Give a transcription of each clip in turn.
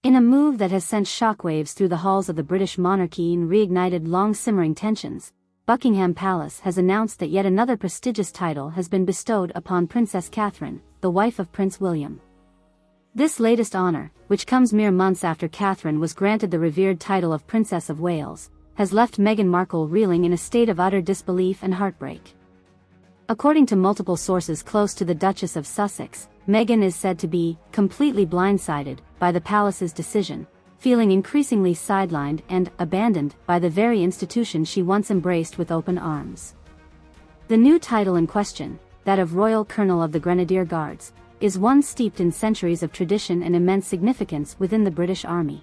In a move that has sent shockwaves through the halls of the British monarchy and reignited long-simmering tensions, Buckingham Palace has announced that yet another prestigious title has been bestowed upon Princess Catherine, the wife of Prince William. This latest honor, which comes mere months after Catherine was granted the revered title of Princess of Wales, has left Meghan Markle reeling in a state of utter disbelief and heartbreak. According to multiple sources close to the Duchess of Sussex, Meghan is said to be completely blindsided by the palace's decision, feeling increasingly sidelined and abandoned by the very institution she once embraced with open arms. The new title in question, that of Royal Colonel of the Grenadier Guards, is one steeped in centuries of tradition and immense significance within the British Army.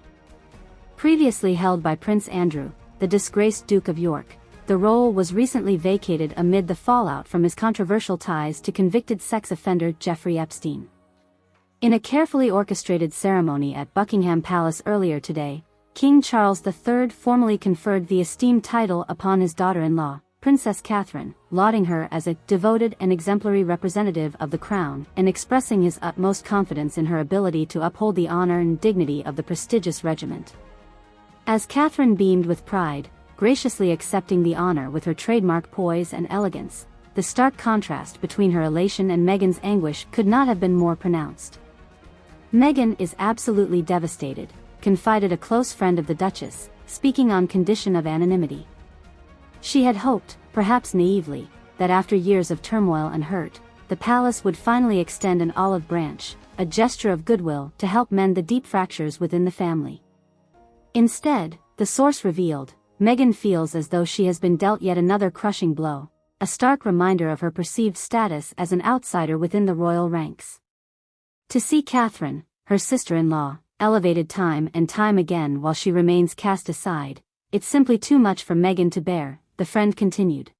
Previously held by Prince Andrew, the disgraced Duke of York, the role was recently vacated amid the fallout from his controversial ties to convicted sex offender Jeffrey Epstein. In a carefully orchestrated ceremony at Buckingham Palace earlier today, King Charles III formally conferred the esteemed title upon his daughter-in-law, Princess Catherine, lauding her as a devoted and exemplary representative of the crown and expressing his utmost confidence in her ability to uphold the honor and dignity of the prestigious regiment. As Catherine beamed with pride, graciously accepting the honor with her trademark poise and elegance, the stark contrast between her elation and Meghan's anguish could not have been more pronounced. Meghan is absolutely devastated, confided a close friend of the Duchess, speaking on condition of anonymity. She had hoped, perhaps naively, that after years of turmoil and hurt, the palace would finally extend an olive branch, a gesture of goodwill to help mend the deep fractures within the family. Instead, the source revealed, Meghan feels as though she has been dealt yet another crushing blow, a stark reminder of her perceived status as an outsider within the royal ranks. To see Catherine, her sister-in-law, elevated time and time again while she remains cast aside, it's simply too much for Meghan to bear, the friend continued.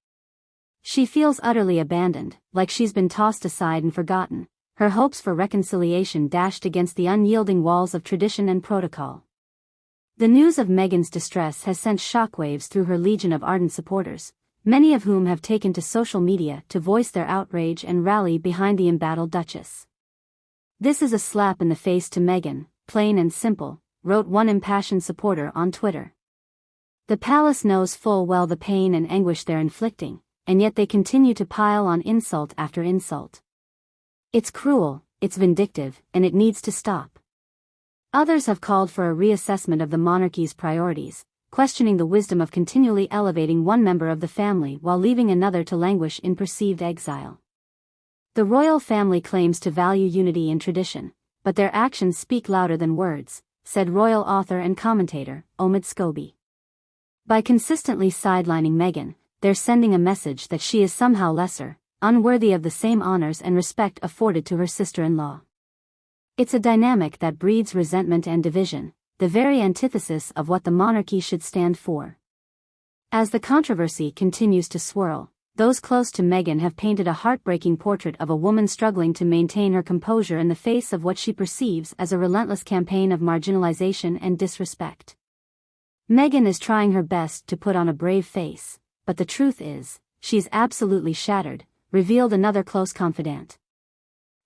She feels utterly abandoned, like she's been tossed aside and forgotten, her hopes for reconciliation dashed against the unyielding walls of tradition and protocol. The news of Meghan's distress has sent shockwaves through her legion of ardent supporters, many of whom have taken to social media to voice their outrage and rally behind the embattled Duchess. "This is a slap in the face to Meghan, plain and simple," wrote one impassioned supporter on Twitter. "The palace knows full well the pain and anguish they're inflicting, and yet they continue to pile on insult after insult. It's cruel, it's vindictive, and it needs to stop." Others have called for a reassessment of the monarchy's priorities, questioning the wisdom of continually elevating one member of the family while leaving another to languish in perceived exile. The royal family claims to value unity and tradition, but their actions speak louder than words, said royal author and commentator, Omid Scobie. By consistently sidelining Meghan, they're sending a message that she is somehow lesser, unworthy of the same honors and respect afforded to her sister-in-law. It's a dynamic that breeds resentment and division, the very antithesis of what the monarchy should stand for. As the controversy continues to swirl, those close to Meghan have painted a heartbreaking portrait of a woman struggling to maintain her composure in the face of what she perceives as a relentless campaign of marginalization and disrespect. Meghan is trying her best to put on a brave face, but the truth is, she's absolutely shattered, revealed another close confidant.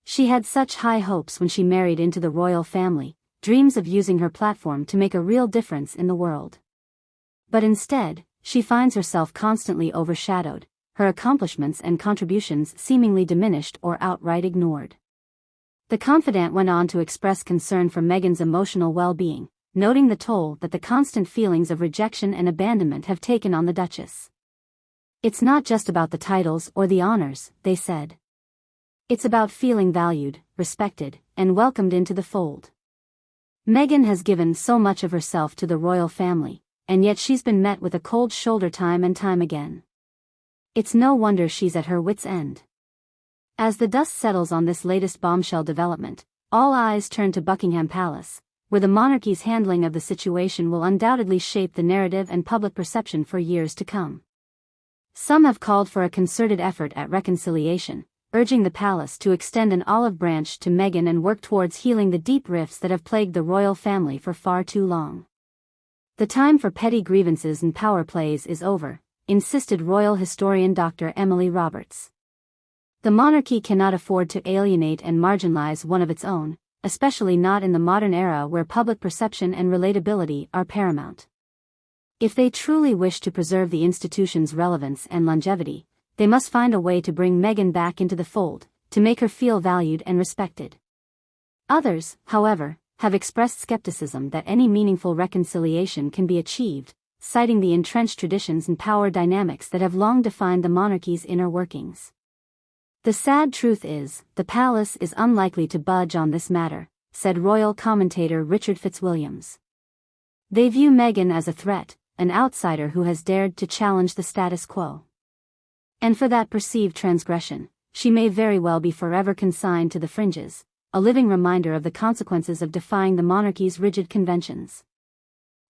She had such high hopes when she married into the royal family, dreams of using her platform to make a real difference in the world. But instead, she finds herself constantly overshadowed, her accomplishments and contributions seemingly diminished or outright ignored. The confidant went on to express concern for Meghan's emotional well-being, noting the toll that the constant feelings of rejection and abandonment have taken on the Duchess. "It's not just about the titles or the honors," they said. "It's about feeling valued, respected, and welcomed into the fold." Meghan has given so much of herself to the royal family, and yet she's been met with a cold shoulder time and time again. It's no wonder she's at her wits' end. As the dust settles on this latest bombshell development, all eyes turn to Buckingham Palace, where the monarchy's handling of the situation will undoubtedly shape the narrative and public perception for years to come. Some have called for a concerted effort at reconciliation, urging the palace to extend an olive branch to Meghan and work towards healing the deep rifts that have plagued the royal family for far too long. "The time for petty grievances and power plays is over," insisted royal historian Dr. Emily Roberts. "The monarchy cannot afford to alienate and marginalize one of its own, especially not in the modern era where public perception and relatability are paramount. If they truly wish to preserve the institution's relevance and longevity, they must find a way to bring Meghan back into the fold, to make her feel valued and respected. Others, however, have expressed skepticism that any meaningful reconciliation can be achieved, citing the entrenched traditions and power dynamics that have long defined the monarchy's inner workings. The sad truth is, the palace is unlikely to budge on this matter, said royal commentator Richard Fitzwilliams. They view Meghan as a threat, an outsider who has dared to challenge the status quo. And for that perceived transgression, she may very well be forever consigned to the fringes, a living reminder of the consequences of defying the monarchy's rigid conventions.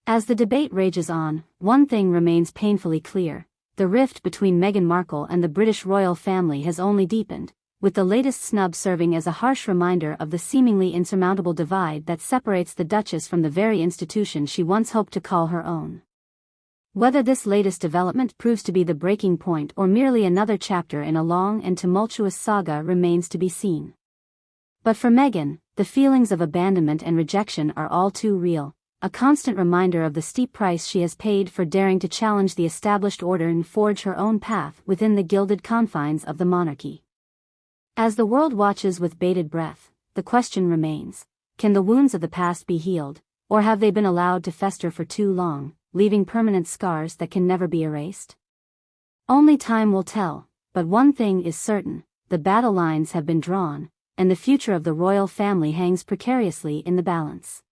As the debate rages on, one thing remains painfully clear: the rift between Meghan Markle and the British royal family has only deepened, with the latest snub serving as a harsh reminder of the seemingly insurmountable divide that separates the Duchess from the very institution she once hoped to call her own. Whether this latest development proves to be the breaking point or merely another chapter in a long and tumultuous saga remains to be seen. But for Meghan, the feelings of abandonment and rejection are all too real, a constant reminder of the steep price she has paid for daring to challenge the established order and forge her own path within the gilded confines of the monarchy. As the world watches with bated breath, the question remains: can the wounds of the past be healed, or have they been allowed to fester for too long, leaving permanent scars that can never be erased? Only time will tell, but one thing is certain: the battle lines have been drawn, and the future of the royal family hangs precariously in the balance.